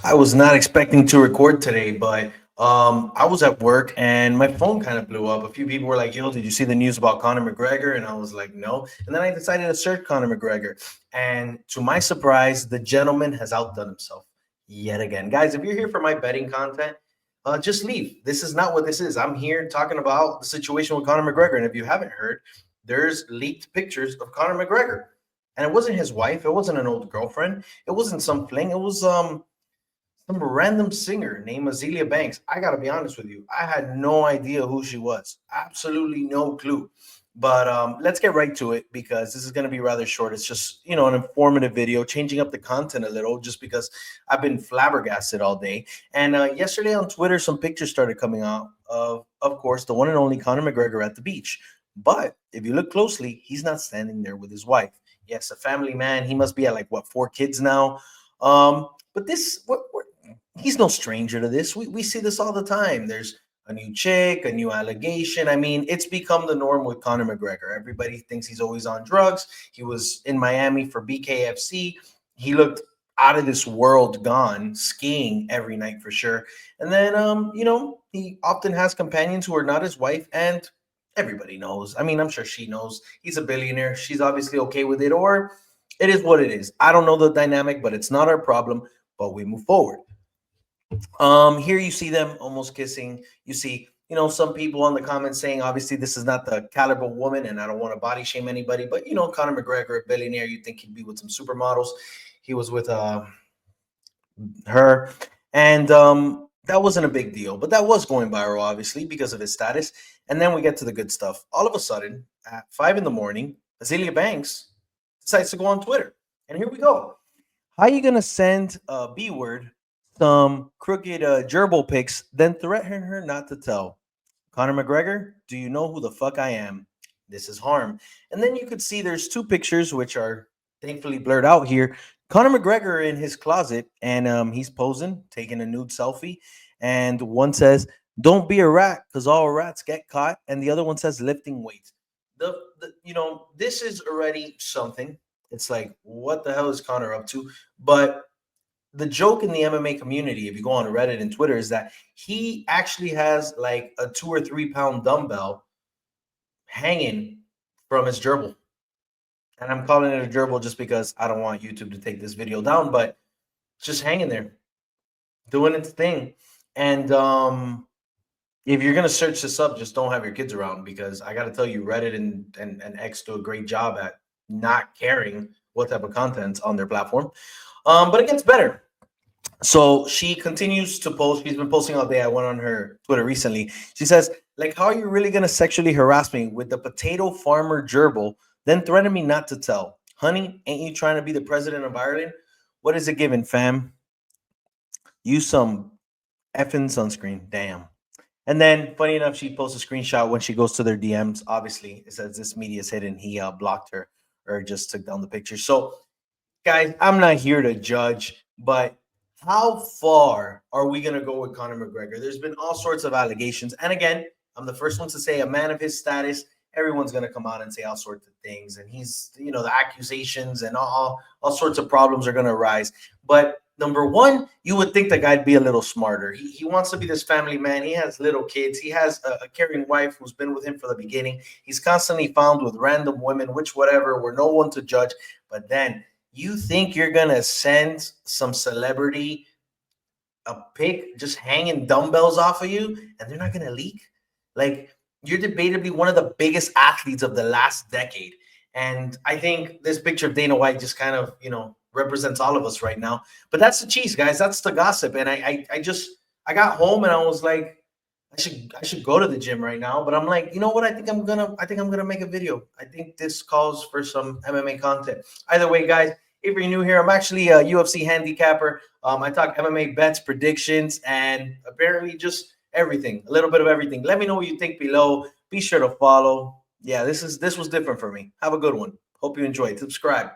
I was not expecting to record today, but I was at work and my phone kind of blew up. A few people were like, "Yo, did you see the news about Conor McGregor?" And I was like, "No." And then I decided to search Conor McGregor, and to my surprise, the gentleman has outdone himself yet again. Guys, if you're here for my betting content, just leave. This is not what this is. I'm here talking about the situation with Conor McGregor, and if you haven't heard, there's leaked pictures of Conor McGregor, and it wasn't his wife. It wasn't an old girlfriend. It wasn't some fling. It was some random singer named Azealia Banks. I gotta be honest with you, I had no idea who she was. Absolutely no clue. But let's get right to it because this is going to be rather short. It's just an informative video, changing up the content a little, just because I've been flabbergasted all day. And yesterday on Twitter, some pictures started coming out of course, the one and only Conor McGregor at the beach. But if you look closely, he's not standing there with his wife. Yes, a family man. He must be at like what, 4 kids now. But this, he's no stranger to this. We see this all the time. There's a new chick, a new allegation. I mean, it's become the norm with Conor McGregor. Everybody thinks he's always on drugs. He was in Miami for BKFC. He looked out of this world gone, skiing every night for sure. And then he often has companions who are not his wife, and everybody knows. I mean, I'm sure she knows he's a billionaire. She's obviously okay with it, or it is what it is. I don't know the dynamic, but it's not our problem. But we move forward. Here you see them almost kissing. You see, some people on the comments saying, obviously, this is not the caliber woman, and I don't want to body shame anybody, but Conor McGregor, a billionaire, you'd think he'd be with some supermodels. He was with her, and that wasn't a big deal, but that was going viral, obviously, because of his status. And then we get to the good stuff. All of a sudden, at 5 in the morning, Azealia Banks decides to go on Twitter, and here we go. How you gonna send a B word some crooked gerbil pics, then threaten her not to tell? Conor McGregor, do you know who the fuck I am? This is harm. And then you could see there's two pictures which are thankfully blurred out here. Conor McGregor in his closet, and he's posing, taking a nude selfie. And one says, "Don't be a rat, because all rats get caught." And the other one says, "Lifting weights." This is already something. It's like, what the hell is Conor up to? But the joke in the MMA community, if you go on Reddit and Twitter, is that he actually has like a 2 or 3 pound dumbbell hanging from his gerbil. And I'm calling it a gerbil just because I don't want YouTube to take this video down, but it's just hanging there, doing its thing. And if you're gonna search this up, just don't have your kids around, because I gotta tell you, Reddit and X do a great job at not caring what type of content's on their platform. But it gets better. So she continues to post. She's been posting all day. I went on her Twitter recently. She says, like, how are you really gonna sexually harass me with the potato farmer gerbil, then threaten me not to tell? Honey, ain't you trying to be the president of Ireland? What is it giving, fam? Use some effing sunscreen. Damn. And then, funny enough, she posts a screenshot when she goes to their DMs. Obviously, it says this media is hidden. He blocked her or just took down the picture. So, guys, I'm not here to judge, but how far are we going to go with Conor McGregor? There's been all sorts of allegations. And again, I'm the first one to say, a man of his status, everyone's going to come out and say all sorts of things. And he's, the accusations and all sorts of problems are going to arise. But number one, you would think the guy'd be a little smarter. He wants to be this family man. He has little kids. He has a caring wife who's been with him from the beginning. He's constantly found with random women, which whatever, we're no one to judge. But then you think you're going to send some celebrity a pic just hanging dumbbells off of you and they're not going to leak? Like, you're debatably one of the biggest athletes of the last decade. And I think this picture of Dana White just kind of, represents all of us right now. But that's the cheese, guys. That's the gossip. And I got home and I was like, I should go to the gym right now. But I'm like, you know what? I think I'm gonna make a video. I think this calls for some MMA content. Either way, guys, if you're new here, I'm actually a UFC handicapper. I talk MMA bets, predictions, and apparently just everything, a little bit of everything. Let me know what you think below. Be sure to follow. Yeah, this was different for me. Have a good one. Hope you enjoyed. Subscribe.